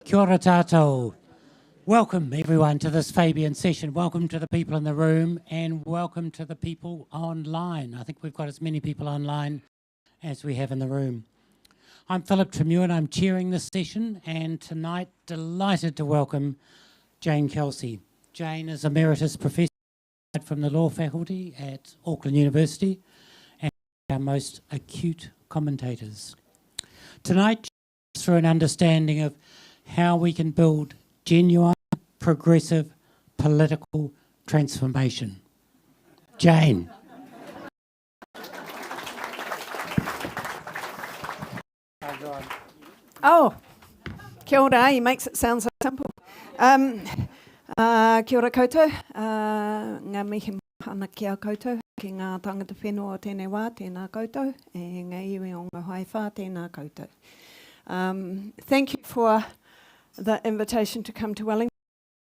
Kia ora tātou. Welcome everyone to this Fabian session. Welcome to the people in the room and welcome to the people online. I think we've got as many people online as we have in the room. I'm Philip Tremure and I'm chairing this session, and tonight delighted to welcome Jane Kelsey. Jane is Emeritus Professor from the Law Faculty at Auckland University and our most acute commentators. Tonight, through an understanding of how we can build genuine, progressive, political transformation. Jane. Oh, kia ora, he makes it sound so simple. Kia ora koutou, ngā mihi mahana kia koutou, ki ngā tangata whenua o tēnei wā, tēnā koutou, e ngā iwi o ngā haiwha, tēnā koutou. Thank you for the invitation to come to Wellington.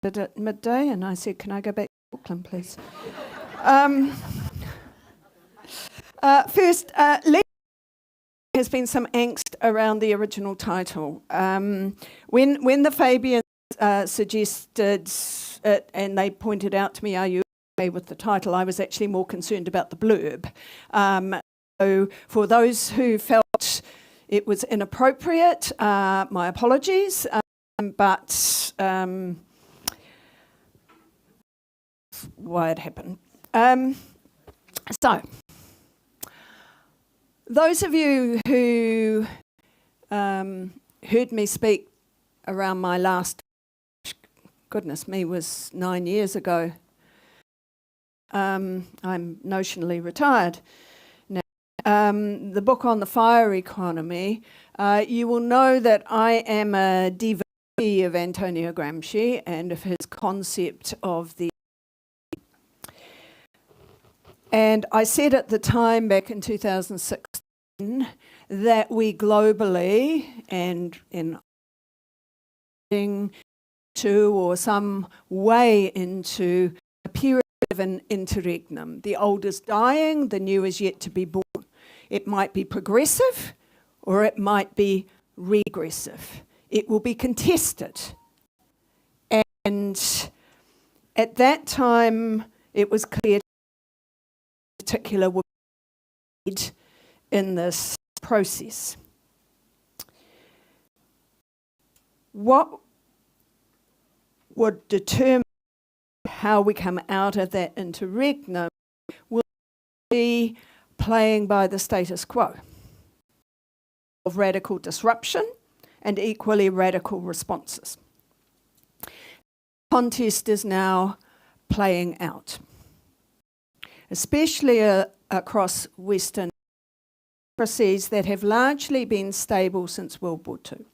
I did it at midday and I said, can I go back to Auckland, please? First, has been some angst around the original title. When the Fabians suggested it and they pointed out to me, are you okay with the title, I was actually more concerned about the blurb. So for those who felt it was inappropriate, my apologies. But why it happened. So, those of you who heard me speak around my last, goodness me, was 9 years ago. I'm notionally retired now. The book on the fire economy, you will know that I am a devotee of Antonio Gramsci and of his concept of the... And I said at the time, back in 2016, that we globally and in to or some way into a period of an interregnum. The old is dying, the new is yet to be born. It might be progressive or it might be regressive. It will be contested. And at that time, it was clear particular would be in this process. What would determine how we come out of that interregnum will be playing by the status quo of radical disruption and equally radical responses. The contest is now playing out, especially across Western democracies that have largely been stable since World War II.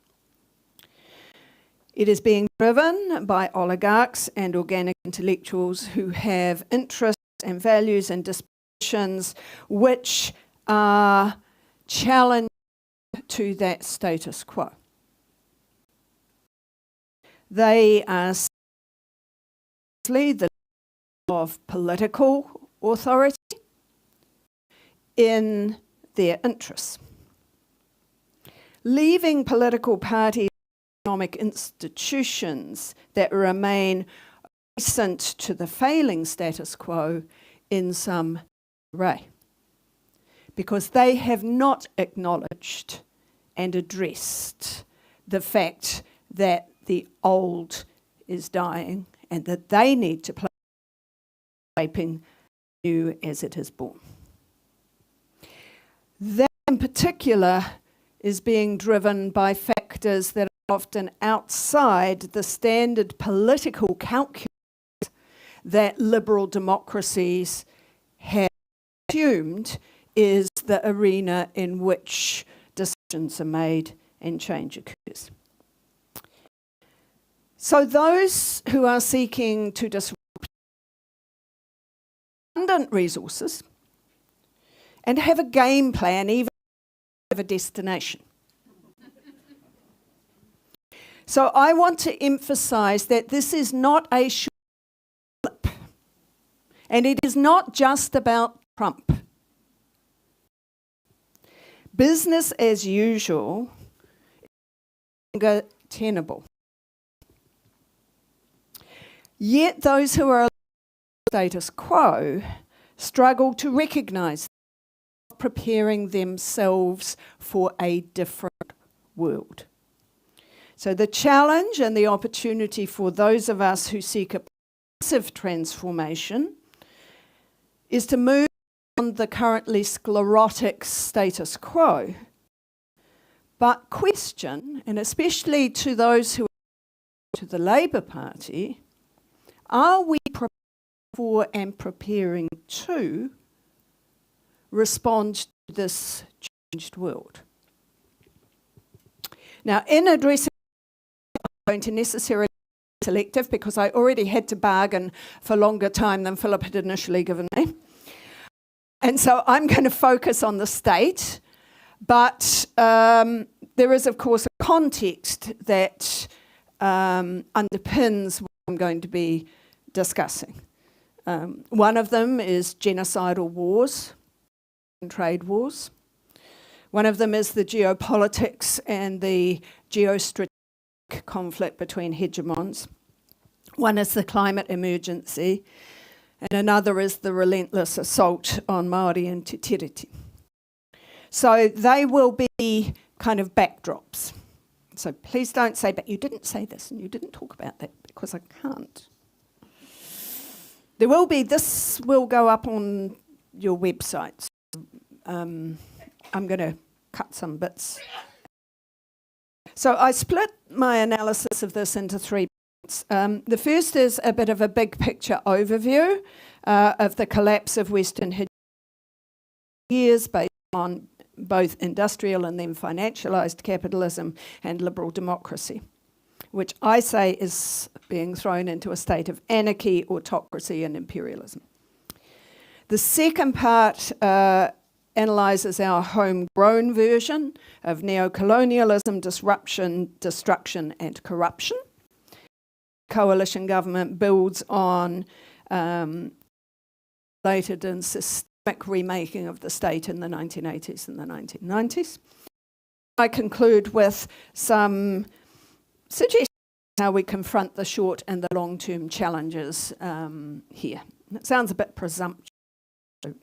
It is being driven by oligarchs and organic intellectuals who have interests and values and dispositions which are challenging to that status quo. They are the of political authority in their interests. Leaving political parties and economic institutions that remain recent to the failing status quo in some array, because they have not acknowledged and addressed the fact that the old is dying and that they need to play shaping new as it is born. That in particular is being driven by factors that are often outside the standard political calculus that liberal democracies have assumed is the arena in which decisions are made and change occurs. So those who are seeking to disrupt abundant resources and have a game plan, even have a destination. So I want to emphasize that this is not a short blip, and it is not just about Trump. Business as usual is no longer tenable. Yet those who are status quo struggle to recognise preparing themselves for a different world. So the challenge and the opportunity for those of us who seek a progressive transformation is to move on the currently sclerotic status quo, but question, and especially to those who are to the Labour Party, are we prepared for and preparing to respond to this changed world? Now, in addressing, I'm going to necessarily be selective because I already had to bargain for longer time than Philip had initially given me. And so I'm going to focus on the state, but there is, of course, a context that underpins what I'm going to be discussing. One of them is genocidal wars and trade wars. One of them is the geopolitics and the geostrategic conflict between hegemons. One is the climate emergency, and another is the relentless assault on Māori and Te Tiriti. So they will be kind of backdrops. So please don't say, but you didn't say this and you didn't talk about that, because I can't. There will be, this will go up on your website. I'm going to cut some bits. So I split my analysis of this into 3 parts. The first is a bit of a big picture overview of the collapse of Western hegemony years based on both industrial and then financialised capitalism and liberal democracy, which I say is being thrown into a state of anarchy, autocracy and imperialism. The second part analyses our homegrown version of neocolonialism, disruption, destruction and corruption. Coalition government builds on related and systemic remaking of the state in the 1980s and the 1990s. I conclude with some suggestions how we confront the short and the long-term challenges here. It sounds a bit presumptuous, so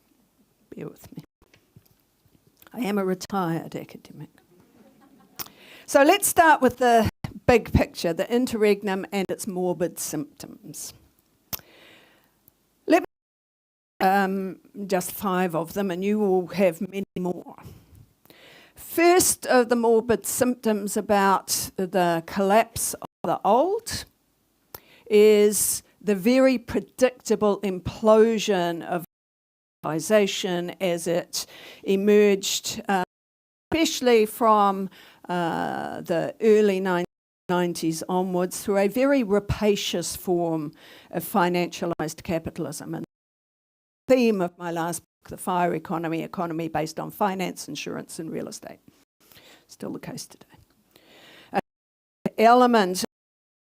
bear with me. I am a retired academic. So let's start with the big picture, the interregnum and its morbid symptoms. Let me just 5 of them, and you will have many more. First of the morbid symptoms about the collapse of the old is the very predictable implosion of civilization as it emerged, especially from the early 1990s onwards, through a very rapacious form of financialised capitalism. And the theme of my last book, The Fire Economy, economy based on finance, insurance and real estate. Still the case today. Element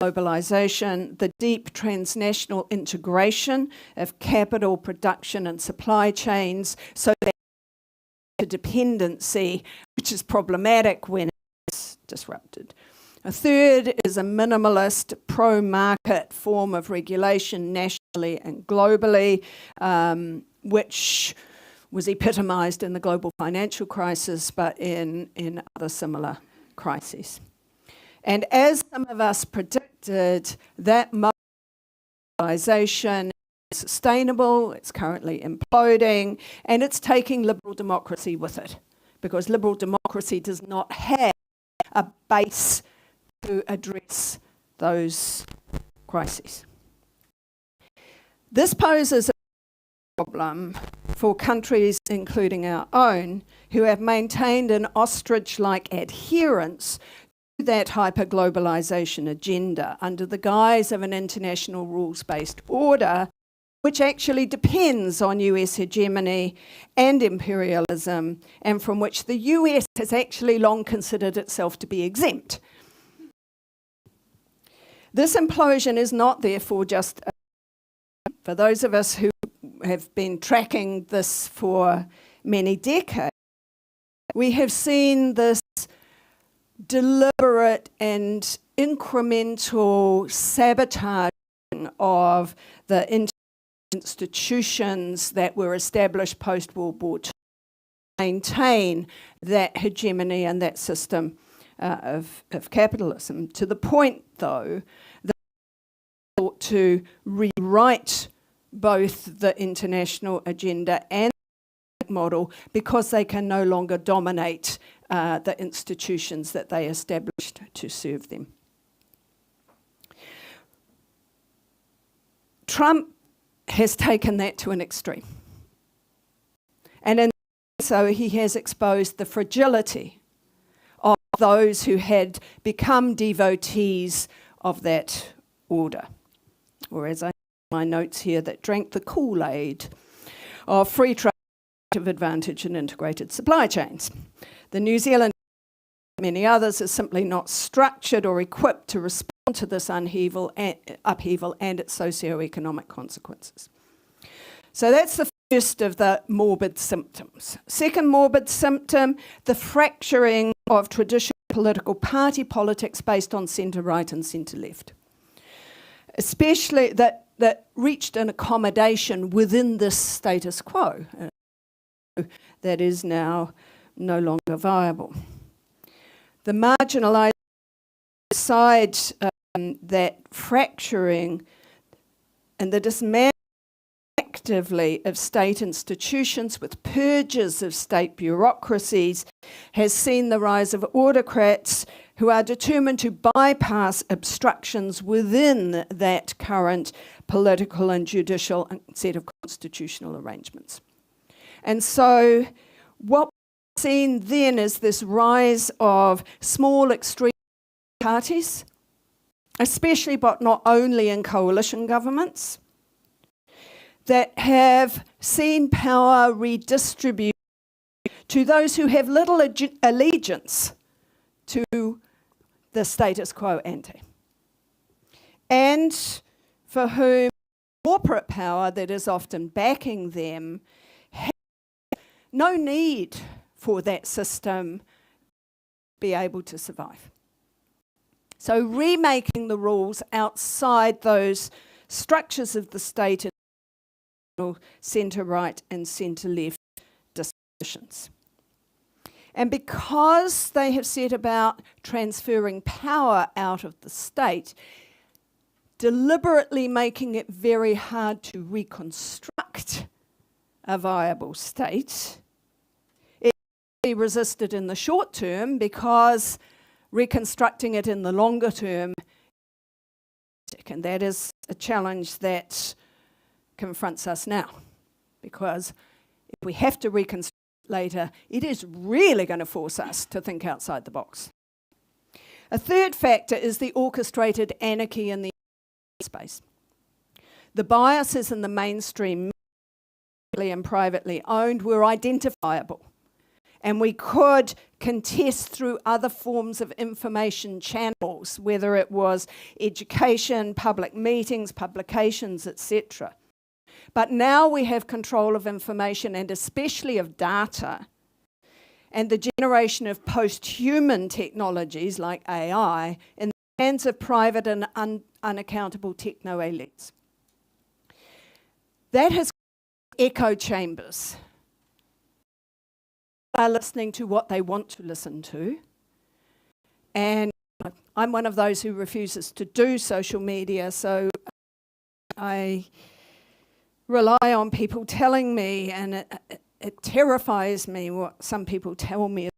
of globalisation, the deep transnational integration of capital production and supply chains, so that the dependency, which is problematic when it's disrupted. A third is a minimalist, pro-market form of regulation nationally and globally, which was epitomised in the global financial crisis, but in other similar crises. And as some of us predicted, that mobilisation is sustainable, it's currently imploding, and it's taking liberal democracy with it, because liberal democracy does not have a base to address those crises. This poses a problem for countries, including our own, who have maintained an ostrich-like adherence to that hyper-globalization agenda under the guise of an international rules-based order, which actually depends on US hegemony and imperialism, and from which the US has actually long considered itself to be exempt. This implosion is not, therefore, just for those of us who have been tracking this for many decades. We have seen this deliberate and incremental sabotaging of the institutions that were established post-World War II to maintain that hegemony and that system of capitalism, to the point, though, that they sought to rewrite both the international agenda and the model because they can no longer dominate the institutions that they established to serve them. Trump has taken that to an extreme. And in so he has exposed the fragility of those who had become devotees of that order. Or as I my notes here, that drank the Kool-Aid of free trade, advantage and integrated supply chains. The New Zealand, many others, is simply not structured or equipped to respond to this upheaval and its socio-economic consequences. So that's the first of the morbid symptoms. Second morbid symptom, the fracturing of traditional political party politics based on centre-right and centre-left. Especially that reached an accommodation within this status quo that is now no longer viable. The marginalised side, that fracturing and the dismantling actively of state institutions with purges of state bureaucracies has seen the rise of autocrats who are determined to bypass obstructions within that current political and judicial set of constitutional arrangements. And so what we've seen then is this rise of small extreme parties, especially but not only in coalition governments, that have seen power redistributed to those who have little allegiance to the status quo ante, and for whom corporate power that is often backing them has no need for that system to be able to survive. So remaking the rules outside those structures of the state in centre-right and centre-left discussions. And because they have set about transferring power out of the state, deliberately making it very hard to reconstruct a viable state, it can be resisted in the short term because reconstructing it in the longer term, and that is a challenge that confronts us now, because if we have to reconstruct later, it is really going to force us to think outside the box. A third factor is the orchestrated anarchy in the space. The biases in the mainstream, and privately owned, were identifiable, and we could contest through other forms of information channels, whether it was education, public meetings, publications, etc. But now we have control of information, and especially of data, and the generation of post-human technologies like AI in the hands of private and unaccountable techno-elites. That has echo chambers. They are listening to what they want to listen to, and I'm one of those who refuses to do social media, so I rely on people telling me, and it terrifies me what some people tell me.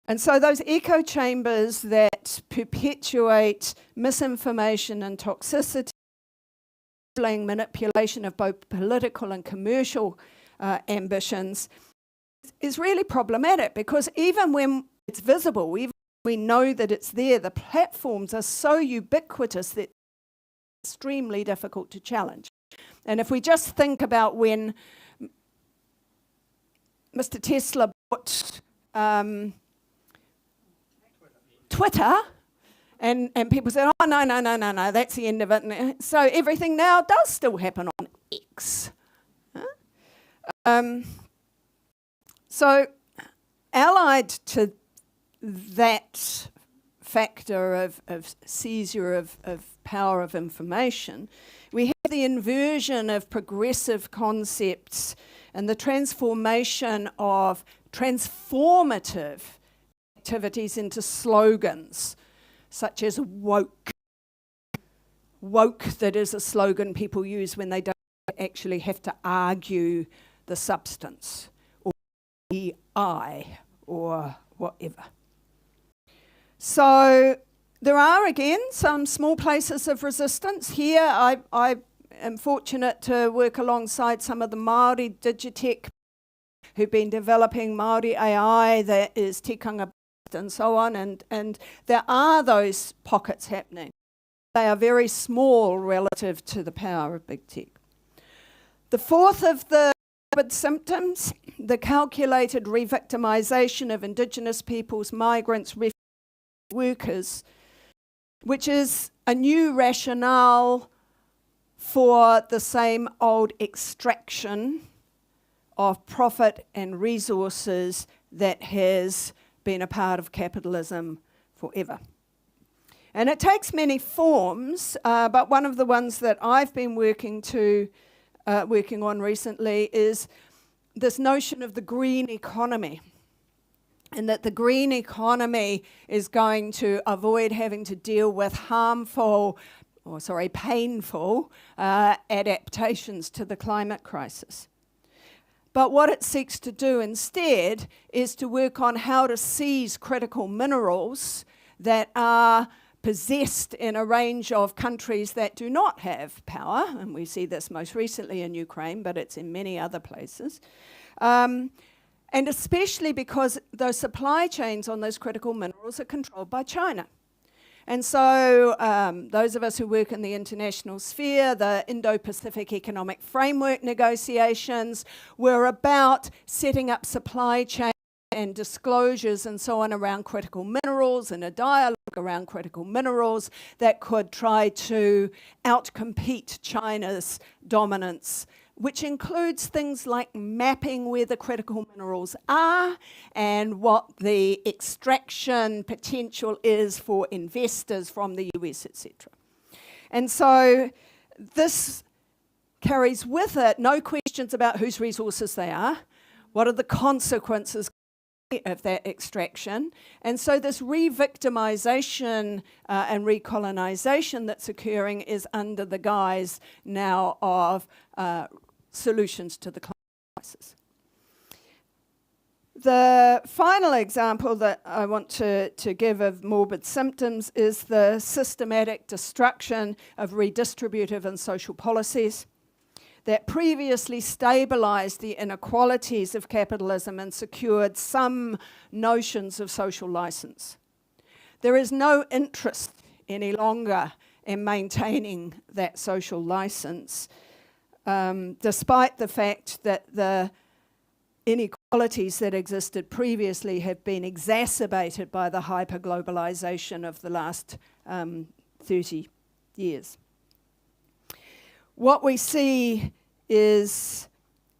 And so those echo chambers that perpetuate misinformation and toxicity manipulation of both political and commercial ambitions is really problematic, because even when it's visible, even when we know that it's there, the platforms are so ubiquitous that it's extremely difficult to challenge. And if we just think about when Mr. Tesla bought Twitter, and people said, oh, no, that's the end of it. And so everything now does still happen on X. So allied to that factor of seizure of power of information, we have the inversion of progressive concepts and the transformation of transformative activities into slogans, such as woke. Woke, that is a slogan people use when they don't actually have to argue the substance, or EI, or whatever. So there are, again, some small places of resistance. Here, I am fortunate to work alongside some of the Māori Digitech who've been developing Māori AI that is tikanga and so on, and there are those pockets happening. They are very small relative to the power of big tech. The fourth of the Morbid symptoms, the calculated re-victimisation of Indigenous peoples, migrants, refugees, workers, which is a new rationale for the same old extraction of profit and resources that has been a part of capitalism forever. And it takes many forms, but one of the ones that I've been working on recently is this notion of the green economy, and that the green economy is going to avoid having to deal with painful adaptations to the climate crisis. But what it seeks to do instead is to work on how to seize critical minerals that are possessed in a range of countries that do not have power, and we see this most recently in Ukraine, but it's in many other places, and especially because those supply chains on those critical minerals are controlled by China. And so those of us who work in the international sphere, the Indo-Pacific Economic Framework negotiations were about setting up supply chain and disclosures and so on around critical minerals, and a dialogue around critical minerals that could try to outcompete China's dominance, which includes things like mapping where the critical minerals are and what the extraction potential is for investors from the US, etc. And so this carries with it no questions about whose resources they are, what are the consequences of that extraction. And so this re-victimization and recolonization that's occurring is under the guise now of solutions to the climate crisis. The final example that I want to give of morbid symptoms is the systematic destruction of redistributive and social policies that previously stabilized the inequalities of capitalism and secured some notions of social license. There is no interest any longer in maintaining that social license, despite the fact that the inequalities that existed previously have been exacerbated by the hyper-globalization of the last 30 years. What we see is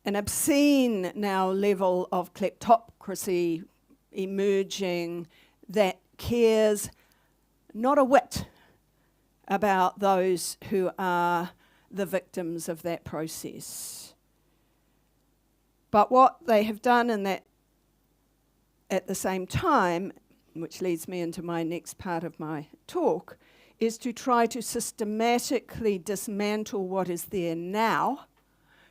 an obscene now level of kleptocracy emerging that cares not a whit about those who are the victims of that process. But what they have done in that, at the same time, which leads me into my next part of my talk, is to try to systematically dismantle what is there now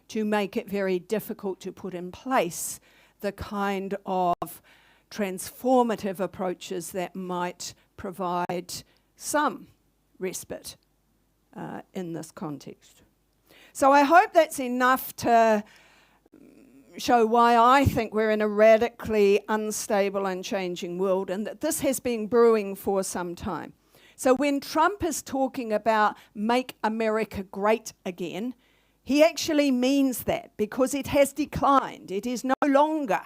to make it very difficult to put in place the kind of transformative approaches that might provide some respite in this context. So I hope that's enough to show why I think we're in a radically unstable and changing world, and that this has been brewing for some time. So when Trump is talking about make America great again, he actually means that, because it has declined. It is no longer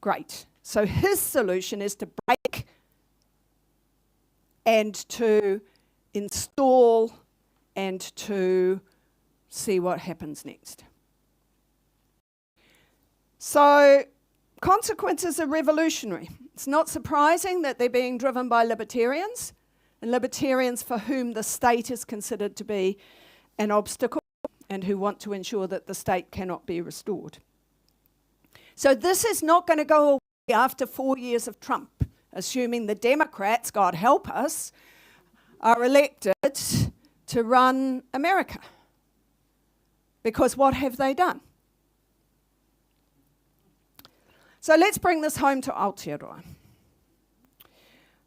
great. So his solution is to break and to install and to see what happens next. So consequences are revolutionary. It's not surprising that they're being driven by libertarians, and libertarians for whom the state is considered to be an obstacle and who want to ensure that the state cannot be restored. So this is not going to go away after 4 years of Trump, assuming the Democrats, God help us, are elected to run America. Because what have they done? So let's bring this home to Aotearoa.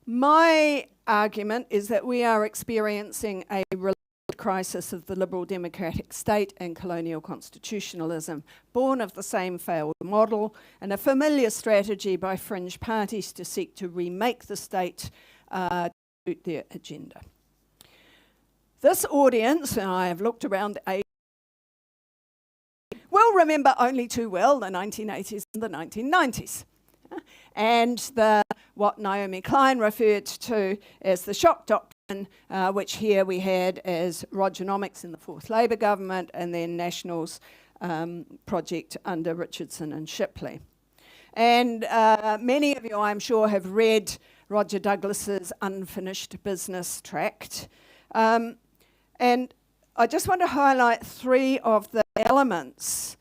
My argument is that we are experiencing a related crisis of the liberal democratic state and colonial constitutionalism, born of the same failed model and a familiar strategy by fringe parties to seek to remake the state to suit their agenda. This audience, and I have looked around the age, will remember only too well the 1980s and the 1990s. And what Naomi Klein referred to as the shock doctrine, which here we had as Rogernomics in the fourth Labour government, and then Nationals project under Richardson and Shipley. And many of you, I'm sure, have read Roger Douglas's Unfinished Business tract. And I just want to highlight 3 of the elements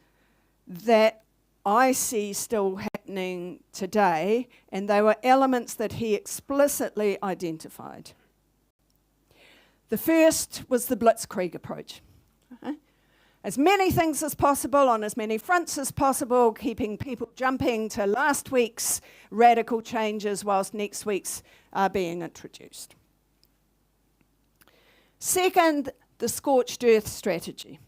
that I see still happening today, and they were elements that he explicitly identified. The first was the blitzkrieg approach. As many things as possible on as many fronts as possible, keeping people jumping to last week's radical changes whilst next week's are being introduced. Second, the scorched earth strategy.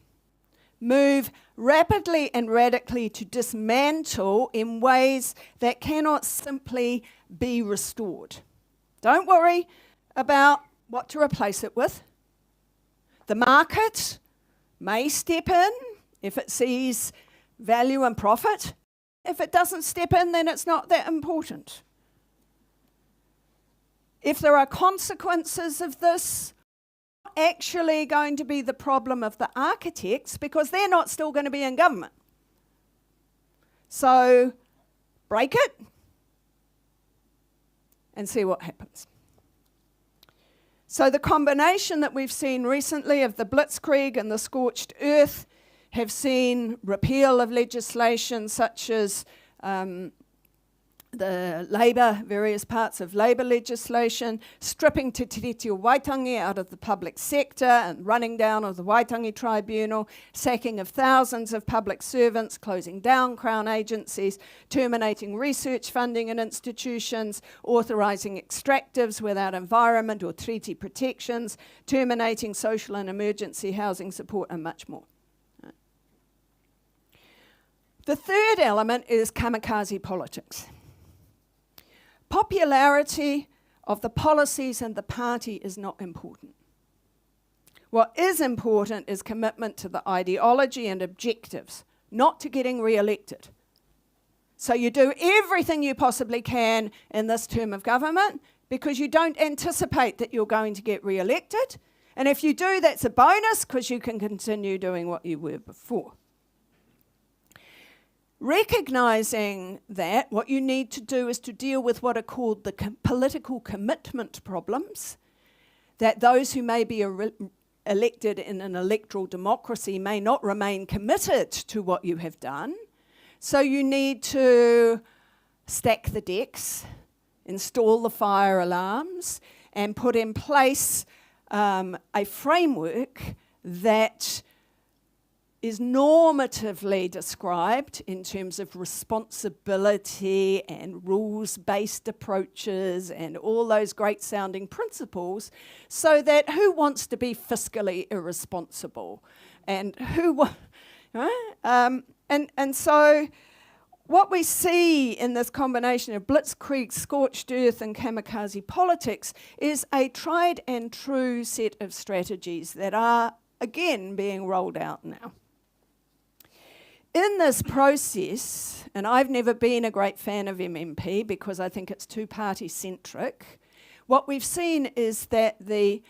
Move rapidly and radically to dismantle in ways that cannot simply be restored. Don't worry about what to replace it with. The market may step in if it sees value and profit. If it doesn't step in, then it's not that important. If there are consequences of this, actually going to be the problem of the architects, because they're not still going to be in government. So break it and see what happens. So the combination that we've seen recently of the blitzkrieg and the scorched earth have seen repeal of legislation such as the Labour, various parts of Labour legislation, stripping Te Tiriti o Waitangi out of the public sector and running down of the Waitangi Tribunal, sacking of thousands of public servants, closing down Crown agencies, terminating research funding in institutions, authorising extractives without environment or treaty protections, terminating social and emergency housing support, and much more. The third element is kamikaze politics. Popularity of the policies and the party is not important. What is important is commitment to the ideology and objectives, not to getting re-elected. So you do everything you possibly can in this term of government because you don't anticipate that you're going to get re-elected. And if you do, that's a bonus because you can continue doing what you were before. Recognising that, what you need to do is to deal with what are called the political commitment problems, that those who may be elected in an electoral democracy may not remain committed to what you have done. So you need to stack the decks, install the fire alarms, and put in place a framework that is normatively described in terms of responsibility and rules-based approaches and all those great sounding principles, so that who wants to be fiscally irresponsible? and and so what we see in this combination of blitzkrieg, scorched earth and kamikaze politics is a tried and true set of strategies that are again being rolled out now. In this process, and I've never been a great fan of MMP because I think it's too party-centric, what we've seen is that the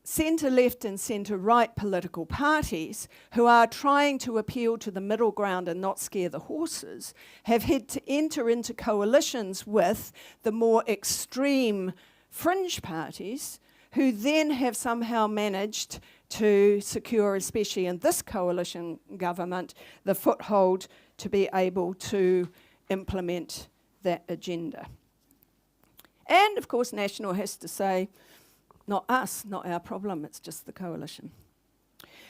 centre-left and centre-right political parties who are trying to appeal to the middle ground and not scare the horses have had to enter into coalitions with the more extreme fringe parties who then have somehow managed to secure, especially in this coalition government, the foothold to be able to implement that agenda. And of course, National has to say, not us, not our problem, it's just the coalition.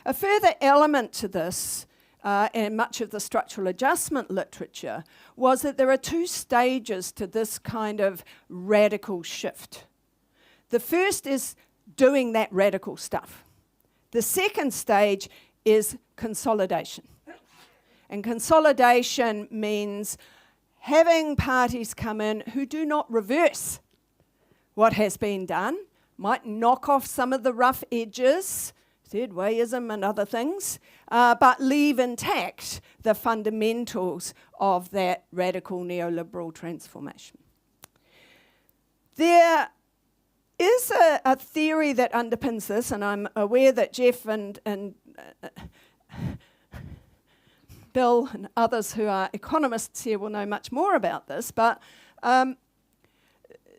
A further element to this, and much of the structural adjustment literature, was that there are two stages to this kind of radical shift. The first is doing that radical stuff. The second stage is consolidation. And consolidation means having parties come in who do not reverse what has been done, might knock off some of the rough edges, third wayism and other things, but leave intact the fundamentals of that radical neoliberal transformation. There is a theory that underpins this, and I'm aware that Jeff and Bill and others who are economists here will know much more about this, but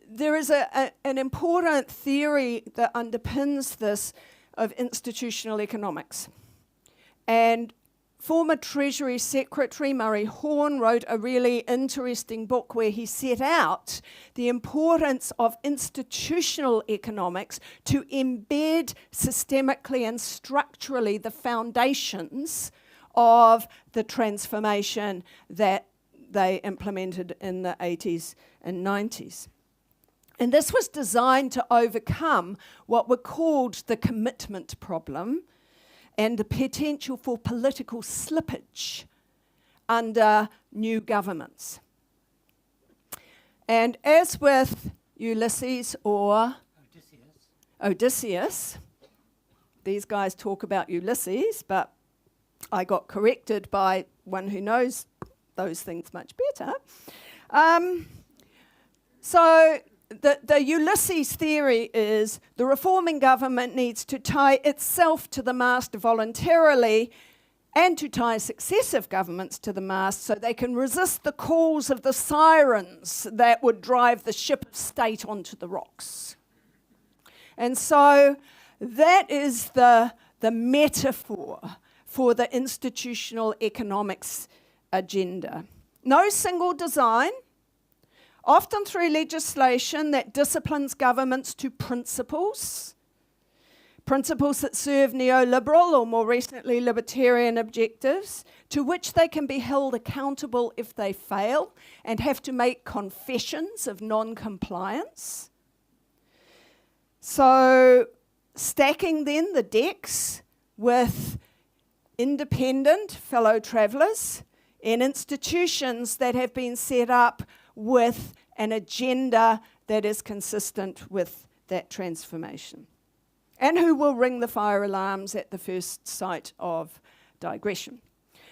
there is an important theory that underpins this of institutional economics. And former Treasury Secretary Murray Horn wrote a really interesting book where he set out the importance of institutional economics to embed systemically and structurally the foundations of the transformation that they implemented in the 80s and 90s. And this was designed to overcome what were called the commitment problem and the potential for political slippage under new governments. And as with Ulysses or Odysseus, these guys talk about Ulysses, but I got corrected by one who knows those things much better. So the Ulysses theory is the reforming government needs to tie itself to the mast voluntarily and to tie successive governments to the mast so they can resist the calls of the sirens that would drive the ship of state onto the rocks. And so that is the metaphor for the institutional economics agenda. No single design, often through legislation that disciplines governments to principles that serve neoliberal or more recently libertarian objectives, to which they can be held accountable if they fail and have to make confessions of non-compliance. So stacking then the decks with independent fellow travellers in institutions that have been set up with an agenda that is consistent with that transformation, and who will ring the fire alarms at the first sight of digression.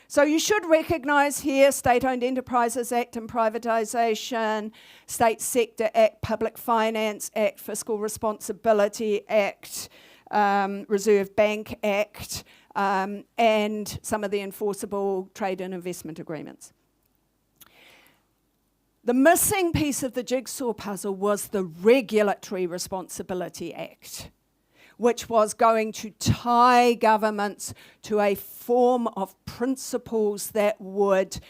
So you should recognise here State-Owned Enterprises Act and Privatisation, State Sector Act, Public Finance Act, Fiscal Responsibility Act, Reserve Bank Act, and some of the enforceable trade and investment agreements. The missing piece of the jigsaw puzzle was the Regulatory Responsibility Act, which was going to tie governments to a form of principles that would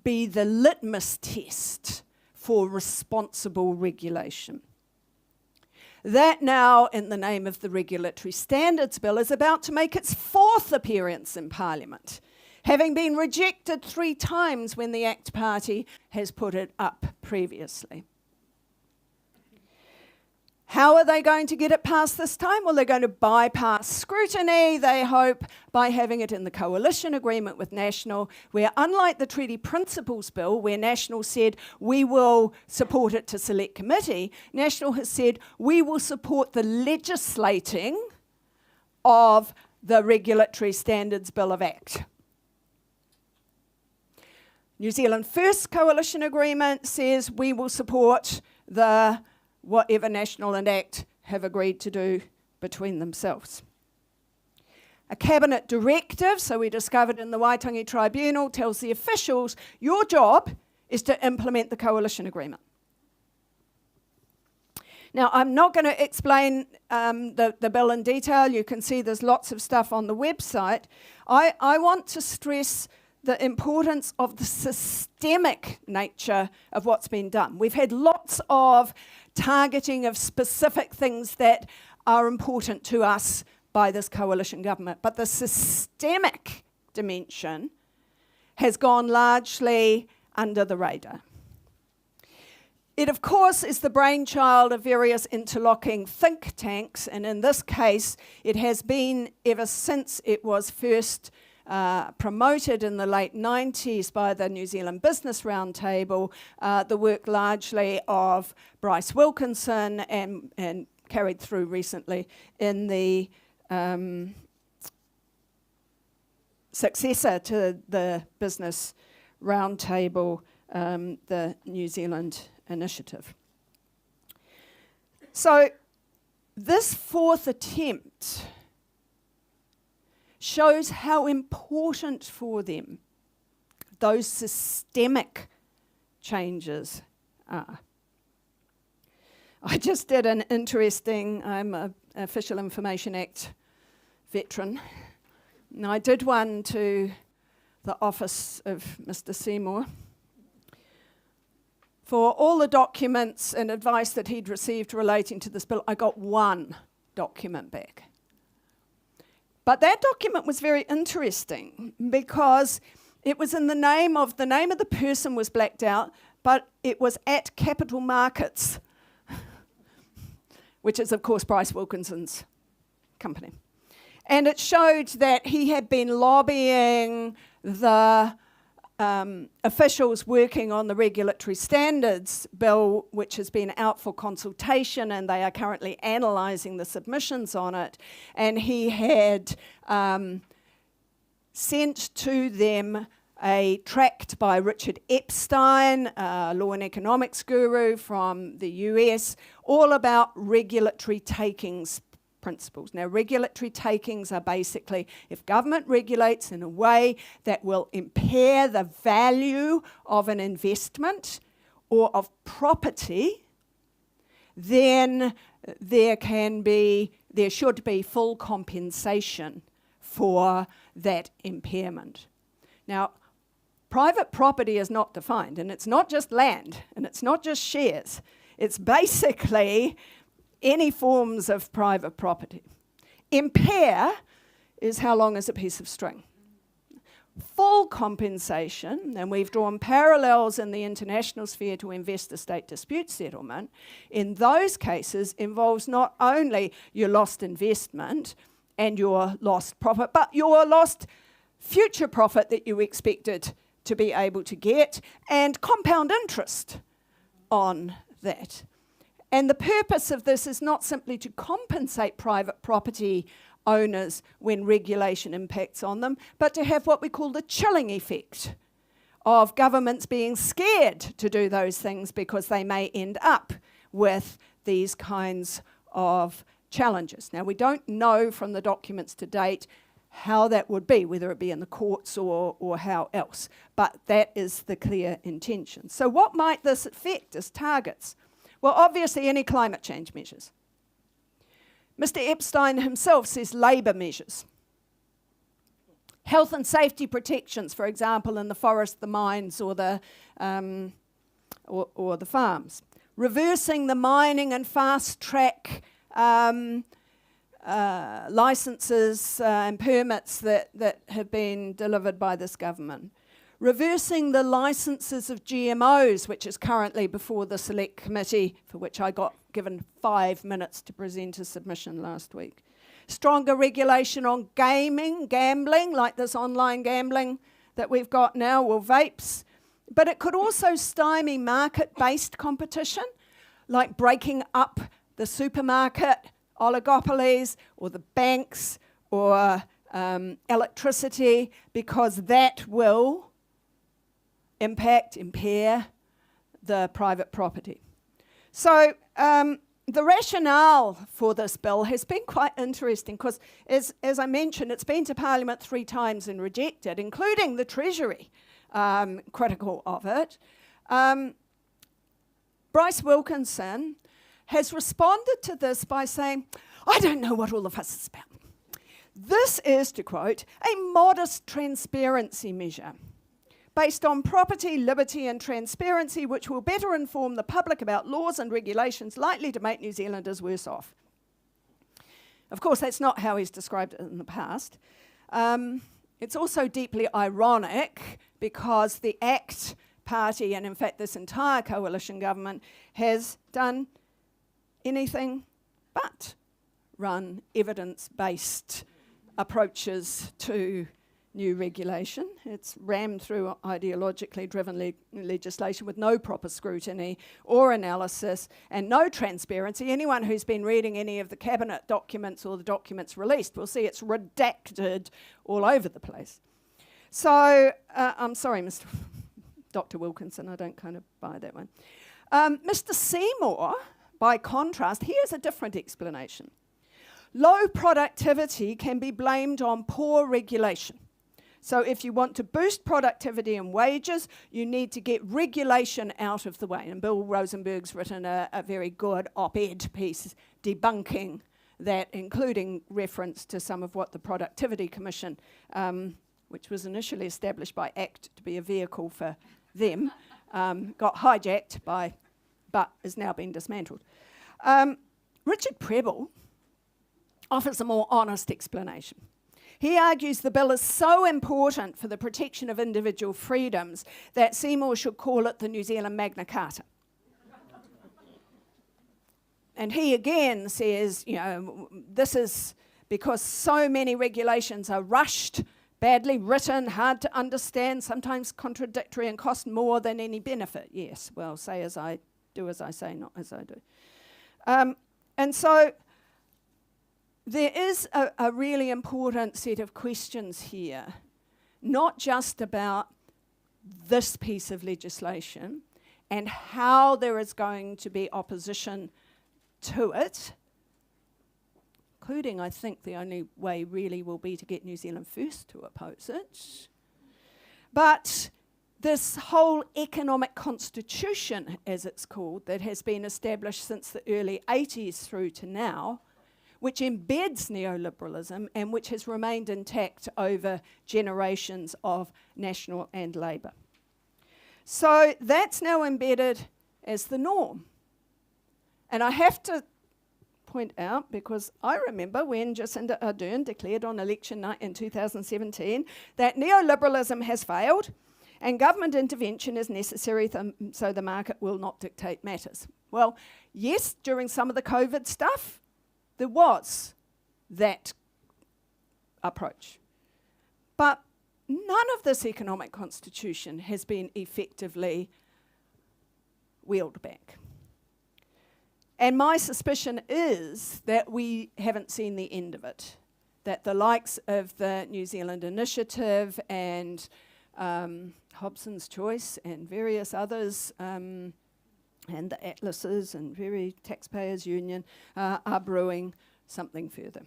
be the litmus test for responsible regulation. That now, in the name of the Regulatory Standards Bill, is about to make its fourth appearance in Parliament, having been rejected 3 times when the ACT Party has put it up previously. How are they going to get it passed this time? Well, they're going to bypass scrutiny, they hope, by having it in the coalition agreement with National, where unlike the Treaty Principles Bill, where National said we will support it to select committee, National has said we will support the legislating of the Regulatory Standards Bill of Act. New Zealand First Coalition Agreement says we will support the whatever National and Act have agreed to do between themselves. A cabinet directive, so we discovered in the Waitangi Tribunal, tells the officials, your job is to implement the coalition agreement. Now, I'm not going to explain the bill in detail. You can see there's lots of stuff on the website. I want to stress the importance of the systemic nature of what's been done. We've had lots of targeting of specific things that are important to us by this coalition government, but the systemic dimension has gone largely under the radar. It, of course, is the brainchild of various interlocking think tanks, and in this case, it has been ever since it was first promoted in the late 90s by the New Zealand Business Roundtable, the work largely of Bryce Wilkinson and carried through recently in the successor to the Business Roundtable, the New Zealand Initiative. So this fourth attempt shows how important for them those systemic changes are. I just did an interesting, I'm an Official Information Act veteran, and I did one to the office of Mr. Seymour for all the documents and advice that he'd received relating to this bill. I got one document back. But that document was very interesting because it was in the name of the person was blacked out, but it was at Capital Markets, which is, of course, Bryce Wilkinson's company. And it showed that he had been lobbying the officials working on the Regulatory Standards Bill, which has been out for consultation, and they are currently analysing the submissions on it. And he had sent to them a tract by Richard Epstein, a law and economics guru from the US, all about regulatory takings principles. Now, regulatory takings are basically if government regulates in a way that will impair the value of an investment or of property, then there should be full compensation for that impairment. Now, private property is not defined, and it's not just land, and it's not just shares. It's basically any forms of private property. Impair is how long is a piece of string. Full compensation, and we've drawn parallels in the international sphere to investor-state dispute settlement, in those cases involves not only your lost investment and your lost profit, but your lost future profit that you expected to be able to get, and compound interest on that. And the purpose of this is not simply to compensate private property owners when regulation impacts on them, but to have what we call the chilling effect of governments being scared to do those things because they may end up with these kinds of challenges. Now, we don't know from the documents to date how that would be, whether it be in the courts or how else, but that is the clear intention. So what might this affect as targets? Well, obviously any climate change measures. Mr. Epstein himself says labour measures. Health and safety protections, for example, in the forest, the mines, or the farms. Reversing the mining and fast-track licences and permits that have been delivered by this government. reversing the licenses of GMOs, which is currently before the Select Committee, for which I got given 5 minutes to present a submission last week. Stronger regulation on gambling, like this online gambling that we've got now, or vapes. But it could also stymie market-based competition, like breaking up the supermarket oligopolies or the banks or electricity, because that will impair the private property. So the rationale for this bill has been quite interesting, because as I mentioned, it's been to Parliament 3 times and rejected, including the Treasury critical of it. Bryce Wilkinson has responded to this by saying, I don't know what all the fuss is about. This is, to quote, a modest transparency measure based on property, liberty and transparency, which will better inform the public about laws and regulations likely to make New Zealanders worse off. Of course, that's not how he's described it in the past. It's also deeply ironic because the ACT party, and in fact this entire coalition government, has done anything but run evidence-based approaches to new regulation. It's rammed through ideologically driven legislation with no proper scrutiny or analysis and no transparency. Anyone who's been reading any of the cabinet documents or the documents released will see it's redacted all over the place. So, I'm sorry, Mr. Dr. Wilkinson, I don't kind of buy that one. Mr. Seymour, by contrast, here's a different explanation. Low productivity can be blamed on poor regulation. So if you want to boost productivity and wages, you need to get regulation out of the way. And Bill Rosenberg's written a very good op-ed piece debunking that, including reference to some of what the Productivity Commission, which was initially established by ACT to be a vehicle for them, got hijacked by, but is now being dismantled. Richard Prebble offers a more honest explanation. He argues the bill is so important for the protection of individual freedoms that Seymour should call it the New Zealand Magna Carta. And he again says, you know, this is because so many regulations are rushed, badly written, hard to understand, sometimes contradictory and cost more than any benefit. Yes, well, say as I do as I say, not as I do. And so there is a really important set of questions here, not just about this piece of legislation and how there is going to be opposition to it, including, I think, the only way really will be to get New Zealand First to oppose it, but this whole economic constitution, as it's called, that has been established since the early 80s through to now, which embeds neoliberalism and which has remained intact over generations of National and Labour. So that's now embedded as the norm. And I have to point out, because I remember when Jacinda Ardern declared on election night in 2017 that neoliberalism has failed and government intervention is necessary so the market will not dictate matters. Well, yes, during some of the COVID stuff, there was that approach. But none of this economic constitution has been effectively wheeled back. And my suspicion is that we haven't seen the end of it, that the likes of the New Zealand Initiative and Hobson's Choice and various others, and the Atlases and very Taxpayers Union are brewing something further.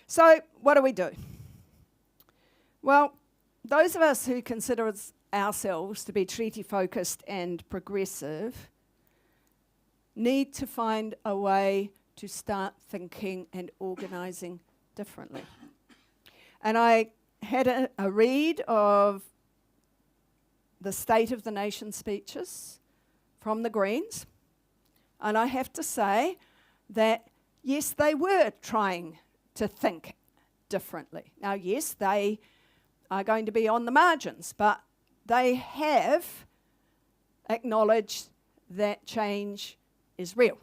So what do? Well, those of us who consider ourselves to be treaty-focused and progressive need to find a way to start thinking and organising differently. And I had a read of the State of the Nation speeches from the Greens, and I have to say that, yes, they were trying to think differently. Now, yes, they are going to be on the margins, but they have acknowledged that change is real.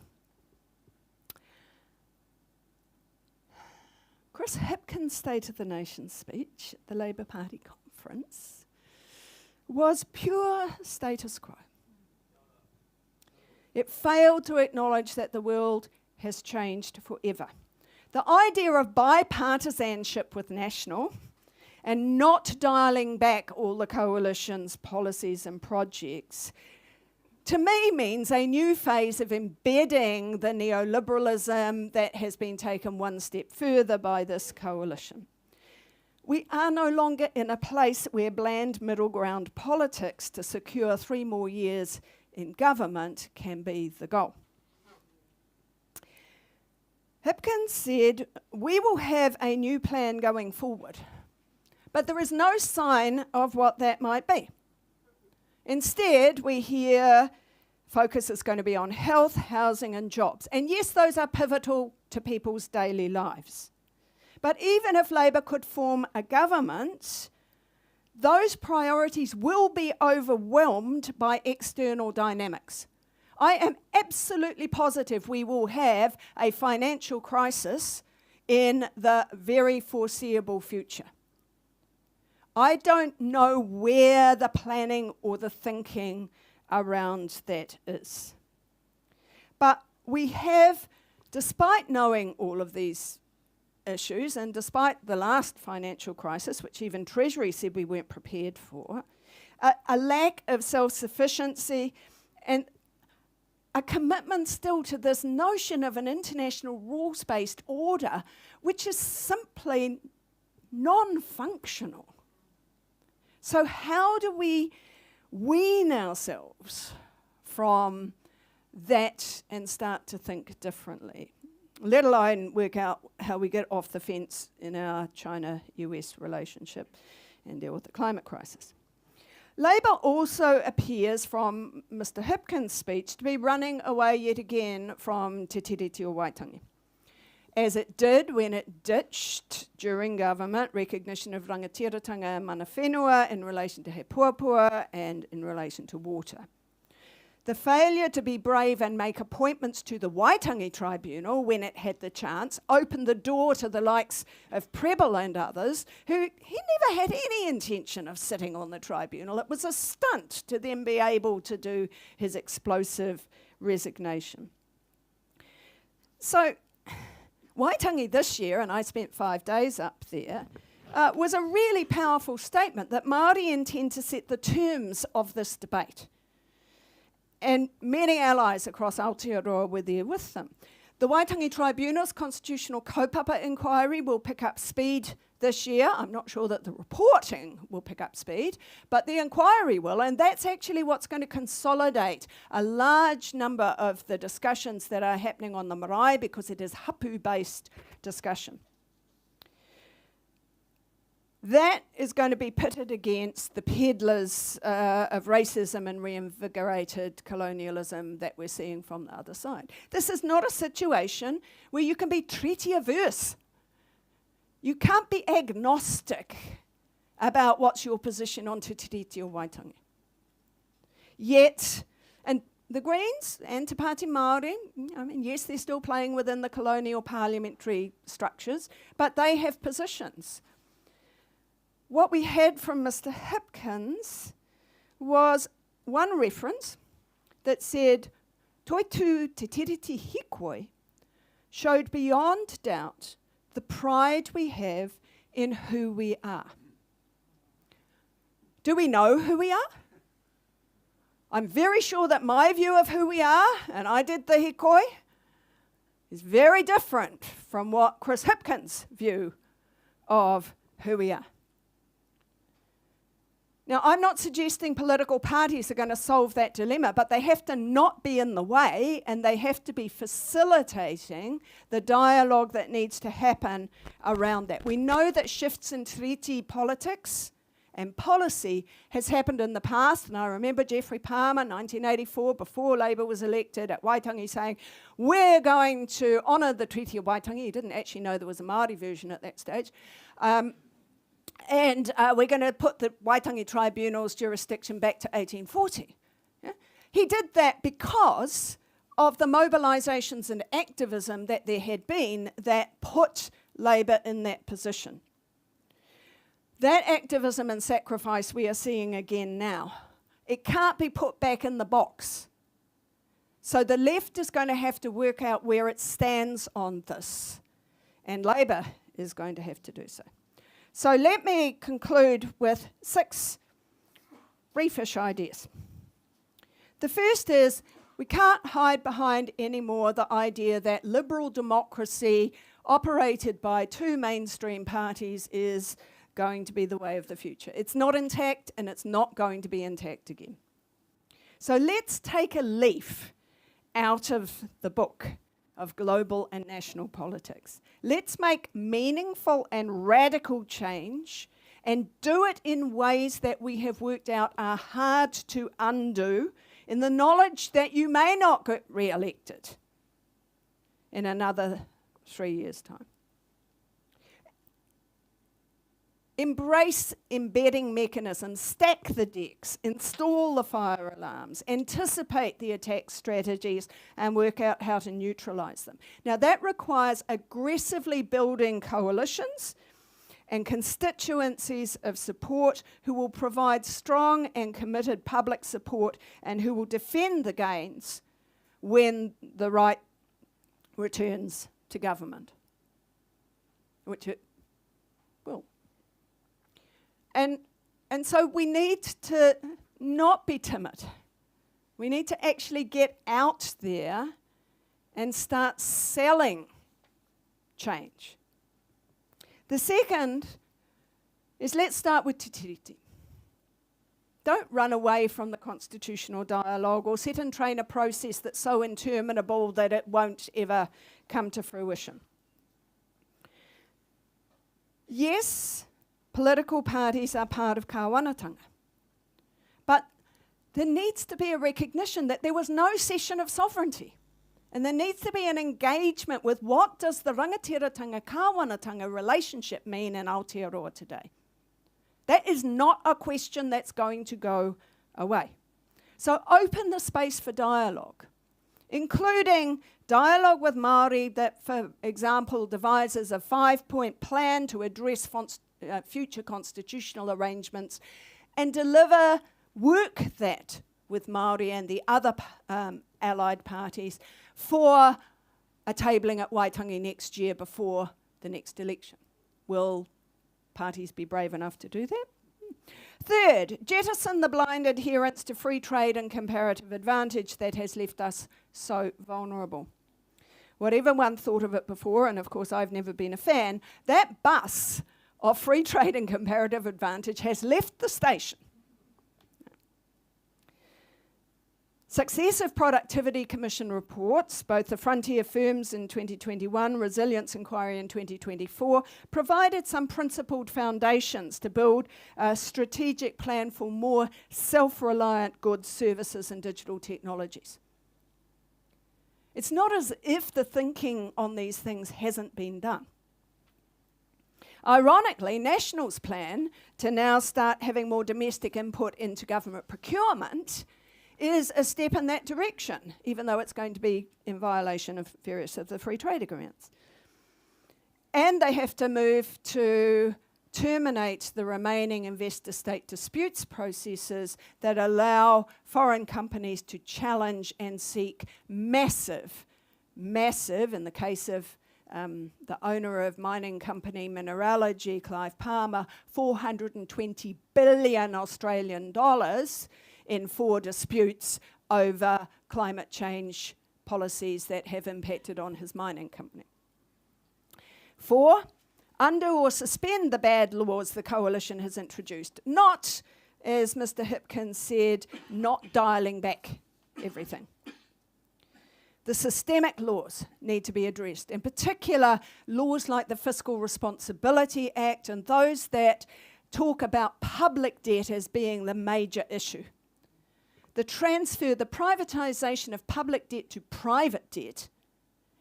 Chris Hipkins' State of the Nation speech at the Labour Party conference was pure status quo. It failed to acknowledge that the world has changed forever. The idea of bipartisanship with national and not dialing back all the coalition's policies and projects, to me, means a new phase of embedding the neoliberalism that has been taken one step further by this coalition. We are no longer in a place where bland middle ground politics to secure 3 more years in government can be the goal. Hipkins said, "We will have a new plan going forward, but there is no sign of what that might be. Instead, we hear focus is going to be on health, housing and jobs. And yes, those are pivotal to people's daily lives. But even if Labour could form a government, those priorities will be overwhelmed by external dynamics. I am absolutely positive we will have a financial crisis in the very foreseeable future. I don't know where the planning or the thinking around that is. But we have, despite knowing all of these issues, and despite the last financial crisis, which even Treasury said we weren't prepared for, a lack of self-sufficiency and a commitment still to this notion of an international rules-based order, which is simply non-functional. So how do we wean ourselves from that and start to think differently, let alone work out how we get off the fence in our China-US relationship and deal with the climate crisis? Labour also appears, from Mr Hipkins' speech, to be running away yet again from Te Tiriti o Waitangi, as it did when it ditched, during government, recognition of rangatiratanga mana whenua in relation to he puapua and in relation to water. The failure to be brave and make appointments to the Waitangi Tribunal when it had the chance opened the door to the likes of Prebble and others, who he never had any intention of sitting on the tribunal. It was a stunt to then be able to do his explosive resignation. So Waitangi this year, and I spent 5 days up there, was a really powerful statement that Māori intend to set the terms of this debate. And many allies across Aotearoa were there with them. The Waitangi Tribunal's constitutional kaupapa inquiry will pick up speed this year. I'm not sure that the reporting will pick up speed, but the inquiry will, and that's actually what's going to consolidate a large number of the discussions that are happening on the marae, because it is hapu-based discussion. That is going to be pitted against the peddlers of racism and reinvigorated colonialism that we're seeing from the other side. This is not a situation where you can be treaty averse. You can't be agnostic about what's your position on Te Tiriti o Waitangi. Yet, and the Greens and Te Pāti Māori, I mean, yes, they're still playing within the colonial parliamentary structures, but they have positions. What we had from Mr Hipkins was one reference that said, "Toi tū te tiriti hikoi," showed beyond doubt the pride we have in who we are. Do we know who we are? I'm very sure that my view of who we are, and I did the hikoi, is very different from what Chris Hipkins' view of who we are. Now, I'm not suggesting political parties are going to solve that dilemma, but they have to not be in the way, and they have to be facilitating the dialogue that needs to happen around that. We know that shifts in treaty politics and policy has happened in the past, and I remember Geoffrey Palmer, 1984, before Labour was elected at Waitangi, saying, "We're going to honour the Treaty of Waitangi." He didn't actually know there was a Māori version at that stage. And we're going to put the Waitangi Tribunal's jurisdiction back to 1840. Yeah? He did that because of the mobilisations and activism that there had been that put Labour in that position. That activism and sacrifice we are seeing again now. It can't be put back in the box. So the left is going to have to work out where it stands on this. And Labour is going to have to do so. So let me conclude with 6 briefish ideas. The first is we can't hide behind anymore the idea that liberal democracy operated by 2 mainstream parties is going to be the way of the future. It's not intact, and it's not going to be intact again. So let's take a leaf out of the book of global and national politics. Let's make meaningful and radical change and do it in ways that we have worked out are hard to undo, in the knowledge that you may not get re-elected in another 3 years' time. Embrace embedding mechanisms, stack the decks, install the fire alarms, anticipate the attack strategies, and work out how to neutralise them. Now that requires aggressively building coalitions and constituencies of support who will provide strong and committed public support and who will defend the gains when the right returns to government, which it will. And so we need to not be timid. We need to actually get out there and start selling change. The second is let's start with Te Tiriti. Don't run away from the constitutional dialogue or set in train a process that's so interminable that it won't ever come to fruition. Yes, political parties are part of kāwanatanga. But there needs to be a recognition that there was no cession of sovereignty. And there needs to be an engagement with what does the rangatiratanga kāwanatanga relationship mean in Aotearoa today. That is not a question that's going to go away. So open the space for dialogue, including dialogue with Māori that, for example, devises a 5-point plan to address future constitutional arrangements and work that with Māori and the other allied parties for a tabling at Waitangi next year before the next election. Will parties be brave enough to do that? Third, jettison the blind adherence to free trade and comparative advantage that has left us so vulnerable. Whatever one thought of it before, and of course I've never been a fan, that bus of free trade and comparative advantage has left the station. Successive Productivity Commission reports, both the Frontier Firms in 2021, Resilience Inquiry in 2024, provided some principled foundations to build a strategic plan for more self-reliant goods, services and digital technologies. It's not as if the thinking on these things hasn't been done. Ironically, National's plan to now start having more domestic input into government procurement is a step in that direction, even though it's going to be in violation of various of the free trade agreements. And they have to move to terminate the remaining investor-state disputes processes that allow foreign companies to challenge and seek massive, in the case of the owner of mining company Mineralogy, Clive Palmer, 420 billion Australian dollars in 4 disputes over climate change policies that have impacted on his mining company. 4, undo or suspend the bad laws the coalition has introduced. Not, as Mr. Hipkins said, not dialing back everything. The systemic laws need to be addressed, in particular laws like the Fiscal Responsibility Act and those that talk about public debt as being the major issue. The privatisation of public debt to private debt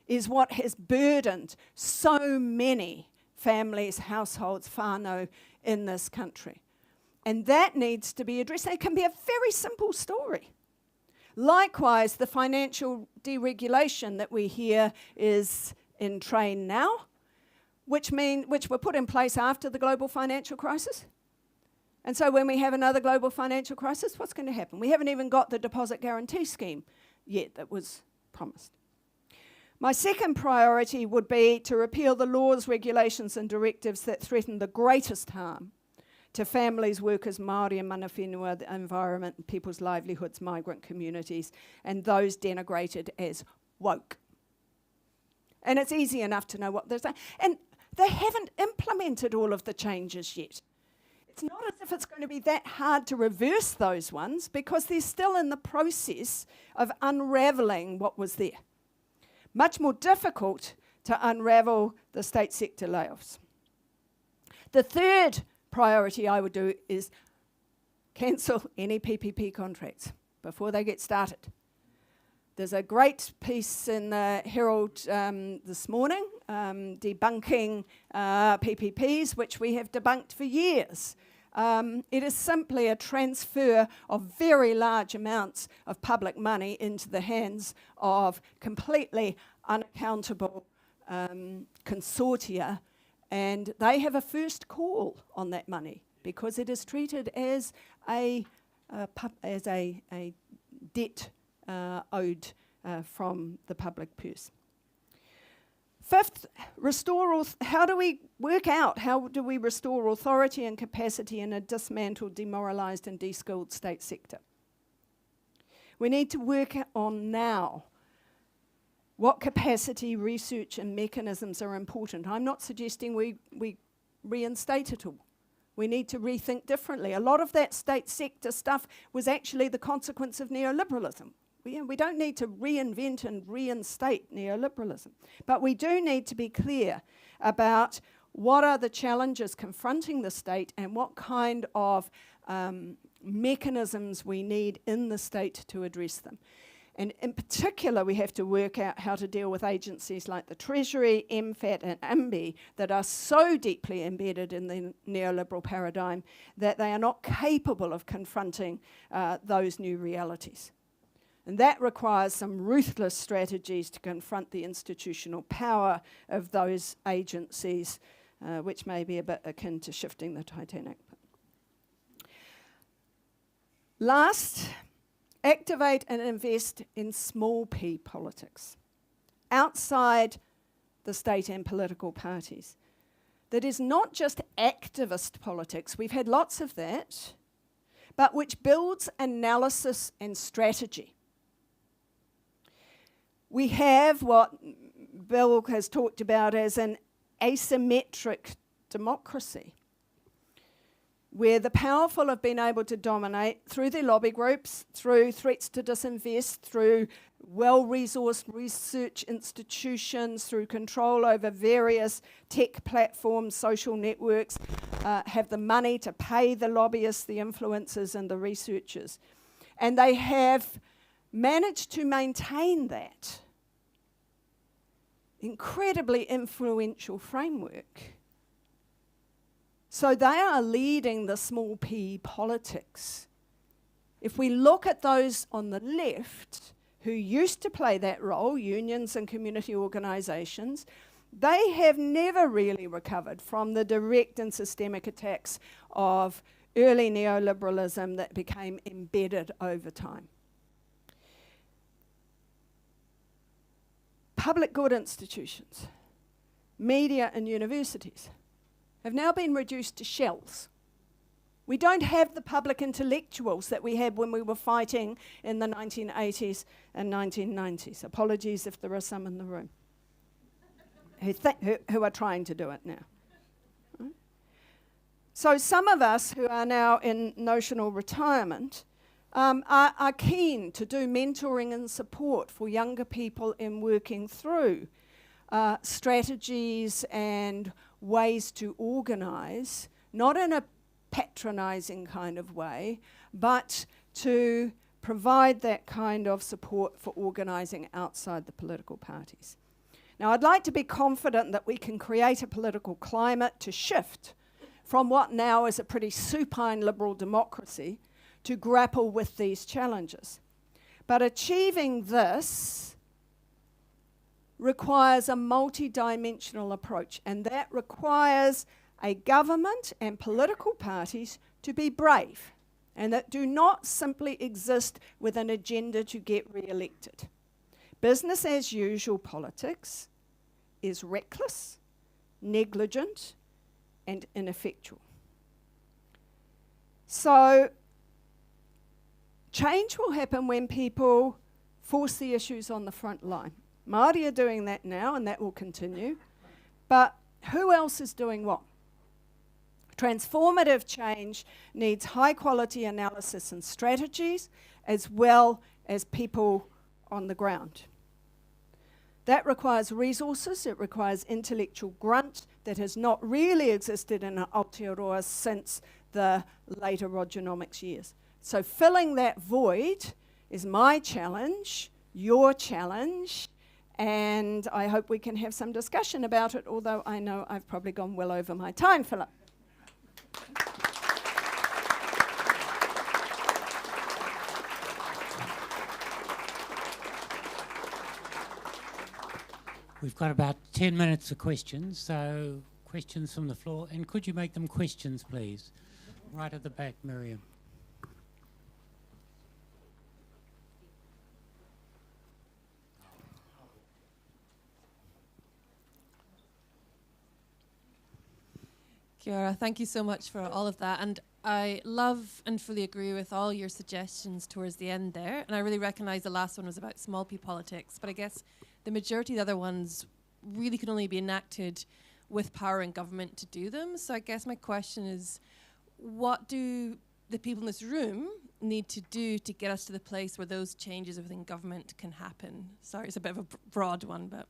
is what has burdened so many families, households, whānau in this country. And that needs to be addressed. It can be a very simple story. Likewise, the financial deregulation that we hear is in train now, which were put in place after the global financial crisis. And so when we have another global financial crisis, what's going to happen? We haven't even got the deposit guarantee scheme yet that was promised. My second priority would be to repeal the laws, regulations and directives that threaten the greatest harm to families, workers, Māori and mana whenua, the environment, and people's livelihoods, migrant communities, and those denigrated as woke. And it's easy enough to know what they're saying. And they haven't implemented all of the changes yet. It's not as if it's going to be that hard to reverse those ones because they're still in the process of unravelling what was there. Much more difficult to unravel the state sector layoffs. The third priority I would do is cancel any PPP contracts before they get started. There's a great piece in the Herald this morning debunking PPPs, which we have debunked for years. It is simply a transfer of very large amounts of public money into the hands of completely unaccountable consortia, and they have a first call on that money because it is treated as a debt owed from the public purse. Fifth, how do we restore authority and capacity in a dismantled, demoralised and de-skilled state sector? We need to work on now what capacity, research and mechanisms are important. I'm not suggesting we reinstate it all. We need to rethink differently. A lot of that state sector stuff was actually the consequence of neoliberalism. We don't need to reinvent and reinstate neoliberalism. But we do need to be clear about what are the challenges confronting the state and what kind of mechanisms we need in the state to address them. And in particular, we have to work out how to deal with agencies like the Treasury, MFAT and MB that are so deeply embedded in the neoliberal paradigm that they are not capable of confronting those new realities. And that requires some ruthless strategies to confront the institutional power of those agencies, which may be a bit akin to shifting the Titanic. Last, activate and invest in small p politics, outside the state and political parties. That is not just activist politics, we've had lots of that, but which builds analysis and strategy. We have what Bill has talked about as an asymmetric democracy, where the powerful have been able to dominate through their lobby groups, through threats to disinvest, through well-resourced research institutions, through control over various tech platforms, social networks, have the money to pay the lobbyists, the influencers and the researchers. And they have managed to maintain that incredibly influential framework. So they are leading the small p politics. If we look at those on the left who used to play that role, unions and community organisations, they have never really recovered from the direct and systemic attacks of early neoliberalism that became embedded over time. Public good institutions, media and universities have now been reduced to shells. We don't have the public intellectuals that we had when we were fighting in the 1980s and 1990s. Apologies if there are some in the room who are trying to do it now. Right? So some of us who are now in notional retirement are keen to do mentoring and support for younger people in working through strategies and ways to organise, not in a patronising kind of way, but to provide that kind of support for organising outside the political parties. Now, I'd like to be confident that we can create a political climate to shift from what now is a pretty supine liberal democracy to grapple with these challenges. But achieving this requires a multi-dimensional approach, and that requires a government and political parties to be brave and that do not simply exist with an agenda to get re-elected. Business as usual politics is reckless, negligent, and ineffectual. So change will happen when people force the issues on the front line. Māori are doing that now, and that will continue. But who else is doing what? Transformative change needs high-quality analysis and strategies, as well as people on the ground. That requires resources, it requires intellectual grunt that has not really existed in Aotearoa since the later Rogernomics years. So filling that void is my challenge, your challenge, and I hope we can have some discussion about it, although I know I've probably gone well over my time, Philip. We've got about 10 minutes of questions, so questions from the floor. And could you make them questions, please? Right at the back, Miriam. Kia ora. Thank you so much for all of that. And I love and fully agree with all your suggestions towards the end there. And I really recognise the last one was about small p politics. But I guess the majority of the other ones really can only be enacted with power in government to do them. So I guess my question is, what do the people in this room need to do to get us to the place where those changes within government can happen? Sorry, it's a bit of a broad one, but...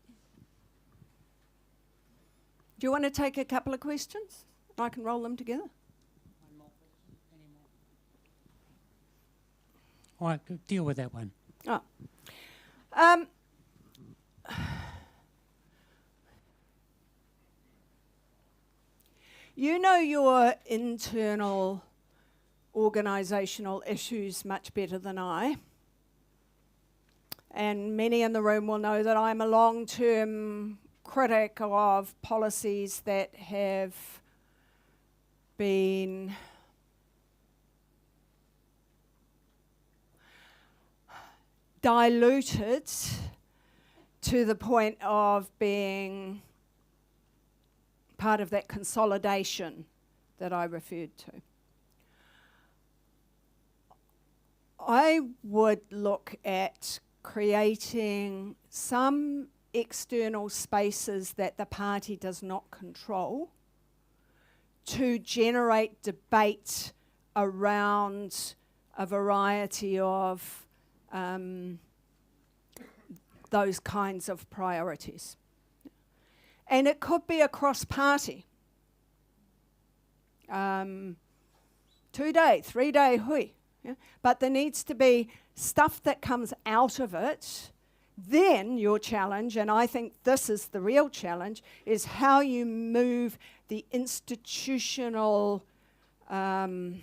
Do you want to take a couple of questions? I can roll them together. One more question, any more? All right, deal with that one. Oh. You know your internal organisational issues much better than I. And many in the room will know that I'm a long-term critic of policies that have been diluted to the point of being part of that consolidation that I referred to. I would look at creating some external spaces that the party does not control to generate debate around a variety of those kinds of priorities. And it could be across party. 2-day, 3-day hui. Yeah? But there needs to be stuff that comes out of it. Then your challenge, and I think this is the real challenge, is how you move the institutional trying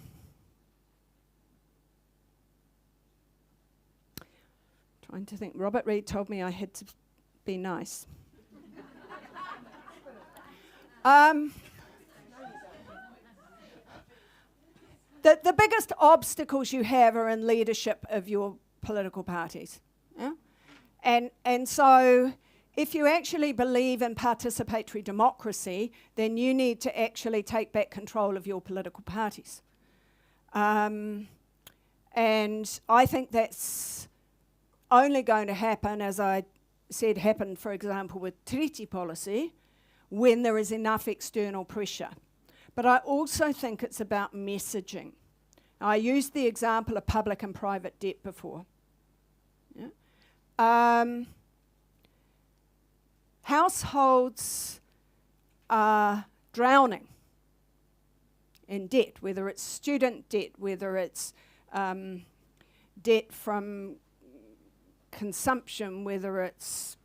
to think. Robert Reid told me I had to be nice. The biggest obstacles you have are in leadership of your political parties. Yeah? And so if you actually believe in participatory democracy, then you need to actually take back control of your political parties. And I think that's only going to happen, as I said, happen, for example, with treaty policy, when there is enough external pressure. But I also think it's about messaging. I used the example of public and private debt before. Yeah? Households are drowning in debt, whether it's student debt, whether it's debt from consumption, whether it's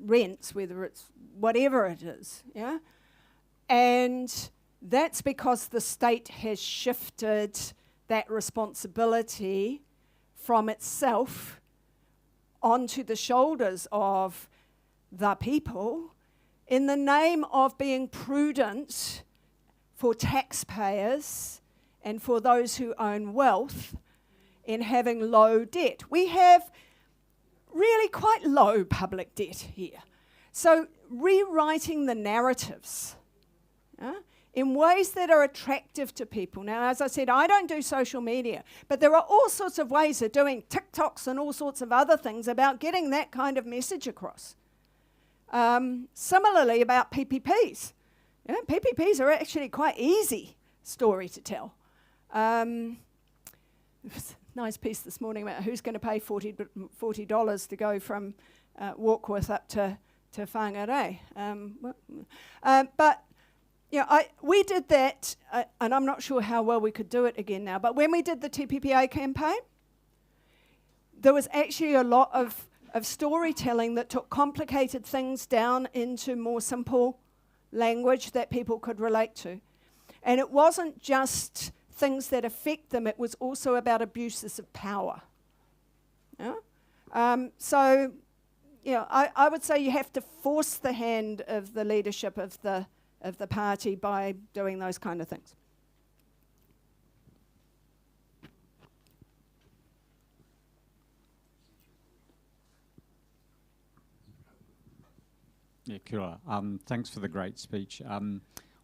rents, whether it's whatever it is, yeah? And that's because the state has shifted that responsibility from itself onto the shoulders of the people in the name of being prudent for taxpayers and for those who own wealth in having low debt. We have really quite low public debt here. So rewriting the narratives in ways that are attractive to people. Now, as I said, I don't do social media, but there are all sorts of ways of doing TikToks and all sorts of other things about getting that kind of message across. Similarly about PPPs. You know, PPPs are actually quite easy story to tell. Nice piece this morning about who's going to pay $40 to go from Warkworth up to Whangarei. But you know, we did that, and I'm not sure how well we could do it again now, but when we did the TPPA campaign, there was actually a lot of storytelling that took complicated things down into more simple language that people could relate to. And it wasn't just things that affect them, it was also about abuses of power. Yeah? So, you know, I would say you have to force the hand of the leadership of the party by doing those kind of things. Yeah, kia ora. Thanks for the great speech.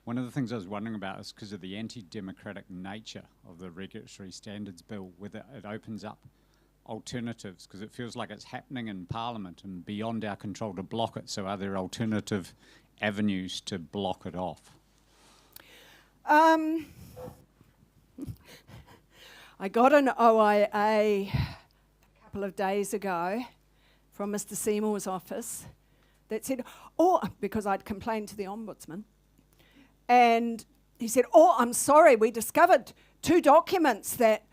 One of the things I was wondering about is because of the anti-democratic nature of the Regulatory Standards Bill, whether it opens up alternatives, because it feels like it's happening in Parliament and beyond our control to block it. So are there alternative avenues to block it off? I got an OIA a couple of days ago from Mr. Seymour's office that said, because I'd complained to the Ombudsman, and he said, I'm sorry, we discovered 2 documents that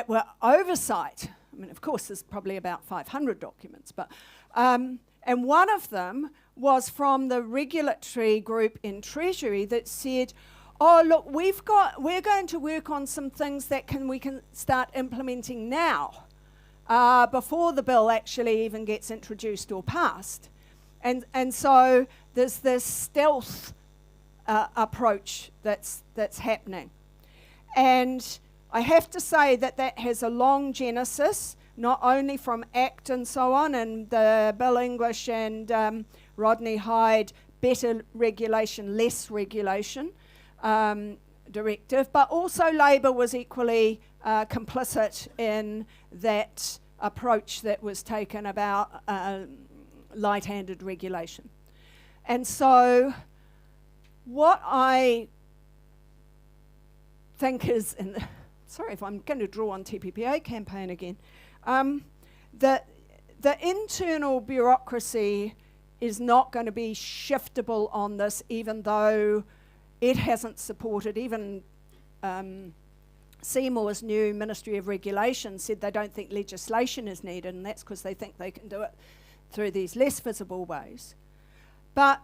were oversight. I mean, of course, there's probably about 500 documents, but and one of them was from the regulatory group in Treasury that said, look, we're going to work on some things that we can start implementing now, before the bill actually even gets introduced or passed. And so there's this stealth approach that's happening. And I have to say that has a long genesis, not only from ACT and so on, and the Bill English and Rodney Hyde better regulation, less regulation directive, but also Labor was equally complicit in that approach that was taken about light-handed regulation. And so what I think is, sorry if I'm going to draw on TPPA campaign again, that the internal bureaucracy is not going to be shiftable on this, even though it hasn't supported, even Seymour's new Ministry of Regulation said they don't think legislation is needed, and that's because they think they can do it through these less visible ways. But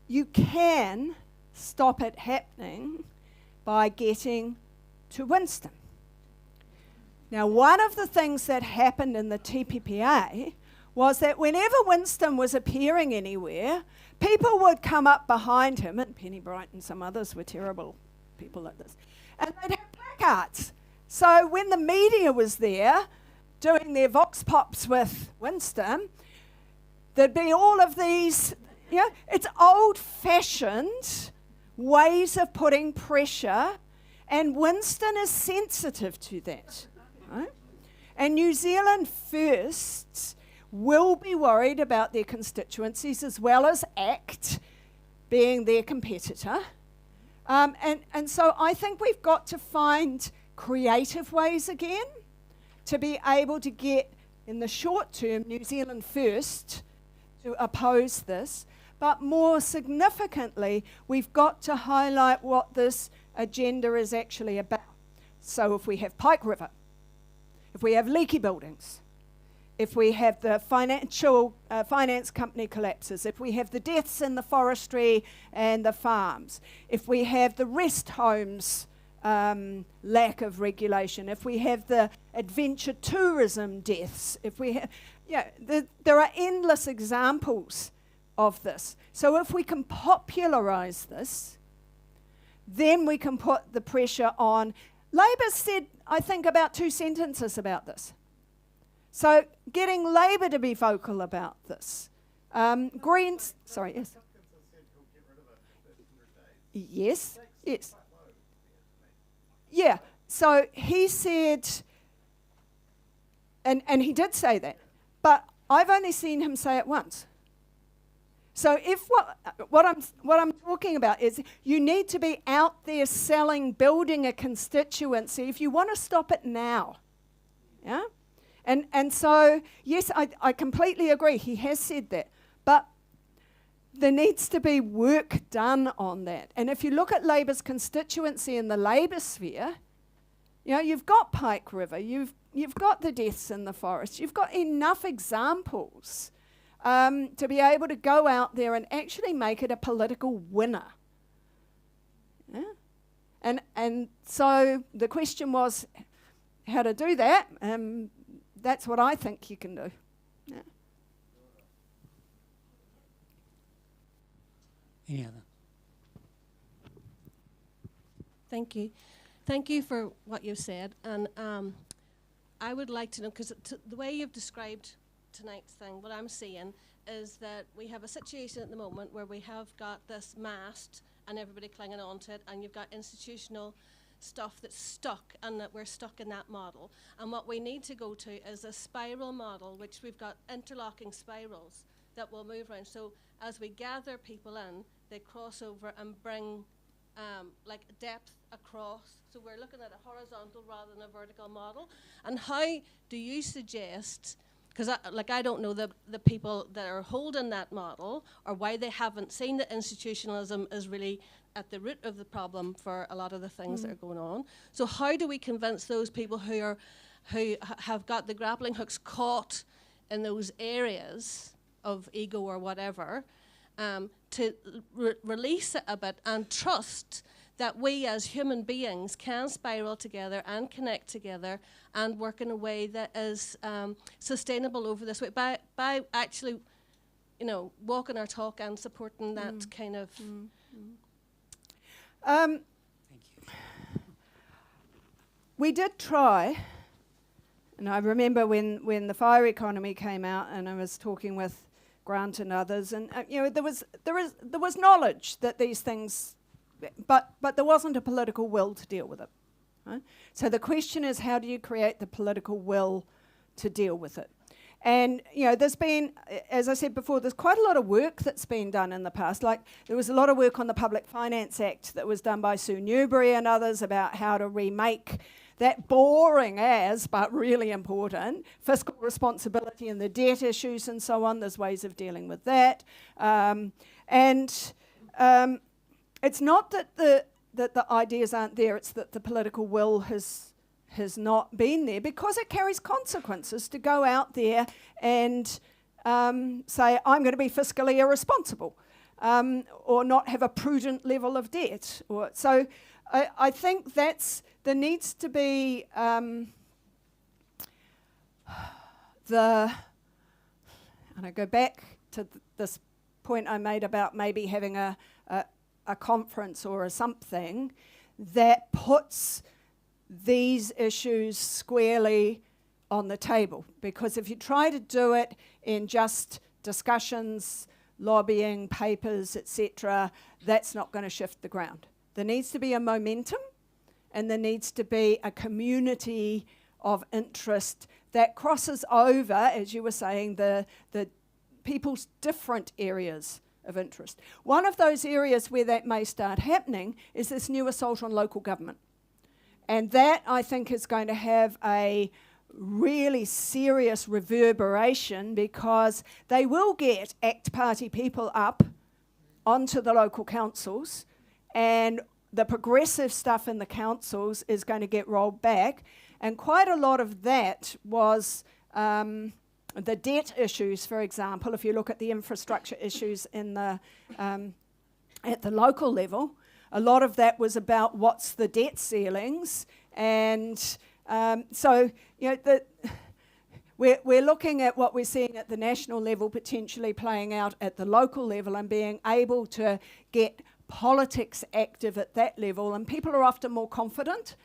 you can stop it happening by getting to Winston. Now, one of the things that happened in the TPPA was that whenever Winston was appearing anywhere, people would come up behind him, and Penny Bright and some others were terrible people at this, and they'd have placards. So when the media was there doing their vox pops with Winston, there'd be all of these, it's old-fashioned ways of putting pressure, and Winston is sensitive to that. Right? And New Zealand First will be worried about their constituencies as well as ACT being their competitor. And so I think we've got to find creative ways again to be able to get, in the short term, New Zealand First to oppose this. But more significantly, we've got to highlight what this agenda is actually about. So if we have Pike River, if we have leaky buildings, if we have the finance company collapses, if we have the deaths in the forestry and the farms, if we have the rest homes lack of regulation, if we have the adventure tourism deaths, if we have, there are endless examples of this. So if we can popularise this, then we can put the pressure on. Labor said, I think, about 2 sentences about this. So getting Labor to be vocal about this. Greens, sorry, yes. Yes, yes. Yeah, so he said, and he did say that, but I've only seen him say it once. So if what I'm talking about is you need to be out there selling, building a constituency if you want to stop it now. Yeah? And so, yes, I completely agree. He has said that. But there needs to be work done on that. And if you look at Labor's constituency in the Labor sphere, you've got Pike River, you've got the deaths in the forest, you've got enough examples to be able to go out there and actually make it a political winner. Yeah? And so the question was how to do that. That's what I think you can do. Yeah. Any other? Thank you. Thank you for what you've said. And I would like to know, because the way you've described tonight's thing, what I'm seeing is that we have a situation at the moment where we have got this mast and everybody clinging onto it, and you've got institutional stuff that's stuck, and that we're stuck in that model. And what we need to go to is a spiral model, which we've got interlocking spirals that will move around. So as we gather people in, they cross over and bring like depth across. So we're looking at a horizontal rather than a vertical model. And how do you suggest, because I don't know the people that are holding that model, or why they haven't seen that institutionalism is really at the root of the problem for a lot of the things that are going on. So how do we convince those people who have got the grappling hooks caught in those areas of ego or whatever, to release it a bit and trust that we as human beings can spiral together and connect together and work in a way that is sustainable over this way by actually, walking our talk and supporting that kind of. Thank you. We did try, and I remember when the fire economy came out, and I was talking with Grant and others, and there was knowledge that these things, but there wasn't a political will to deal with it. Right? So the question is, how do you create the political will to deal with it? And there's been, as I said before, there's quite a lot of work that's been done in the past. Like there was a lot of work on the Public Finance Act that was done by Sue Newberry and others about how to remake that boring but really important fiscal responsibility and the debt issues and so on. There's ways of dealing with that. It's not that the ideas aren't there, it's that the political will has not been there, because it carries consequences to go out there and say, I'm going to be fiscally irresponsible, or not have a prudent level of debt. So I think there needs to be and I go back to this point I made about maybe having a conference or something that puts these issues squarely on the table. Because if you try to do it in just discussions, lobbying, papers, etc., that's not going to shift the ground. There needs to be a momentum, and there needs to be a community of interest that crosses over, as you were saying, the people's different areas of interest. One of those areas where that may start happening is this new assault on local government. And that, I think, is going to have a really serious reverberation, because they will get ACT Party people up onto the local councils, and the progressive stuff in the councils is going to get rolled back. And quite a lot of that was the debt issues, for example, if you look at the infrastructure issues in the at the local level, a lot of that was about what's the debt ceilings, and so we're looking at what we're seeing at the national level potentially playing out at the local level, and being able to get politics active at that level, and people are often more confident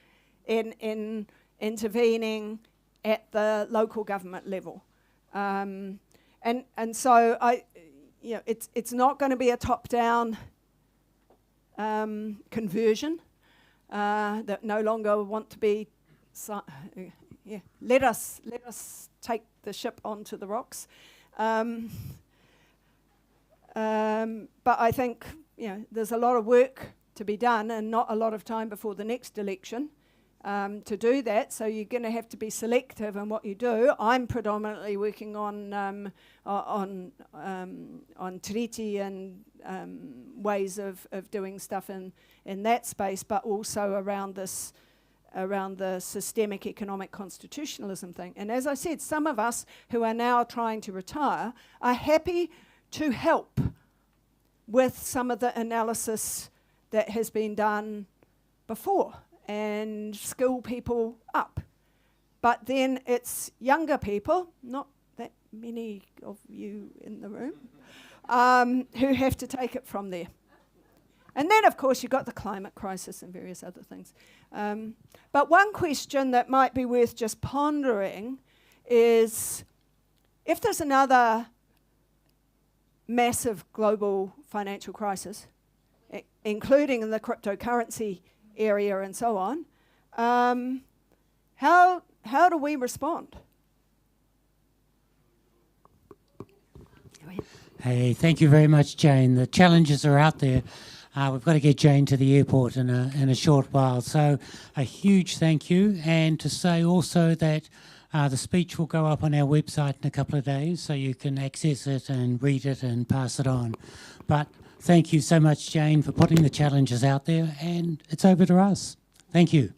in intervening at the local government level. And so it's not going to be a top-down conversion that no longer want to be. Let us take the ship onto the rocks. But I think there's a lot of work to be done, and not a lot of time before the next election to do that. So you're going to have to be selective in what you do. I'm predominantly working on treaty and ways of doing stuff in that space, but also around the systemic economic constitutionalism thing. And as I said, some of us who are now trying to retire are happy to help with some of the analysis that has been done before and skill people up. But then it's younger people, not that many of you in the room, who have to take it from there. And then, of course, you've got the climate crisis and various other things. But one question that might be worth just pondering is, if there's another massive global financial crisis, including in the cryptocurrency area and so on, how do we respond? Go ahead. Hey, thank you very much, Jane. The challenges are out there. We've got to get Jane to the airport in a short while. So a huge thank you. And to say also that the speech will go up on our website in a couple of days, so you can access it and read it and pass it on. But thank you so much, Jane, for putting the challenges out there. And it's over to us. Thank you.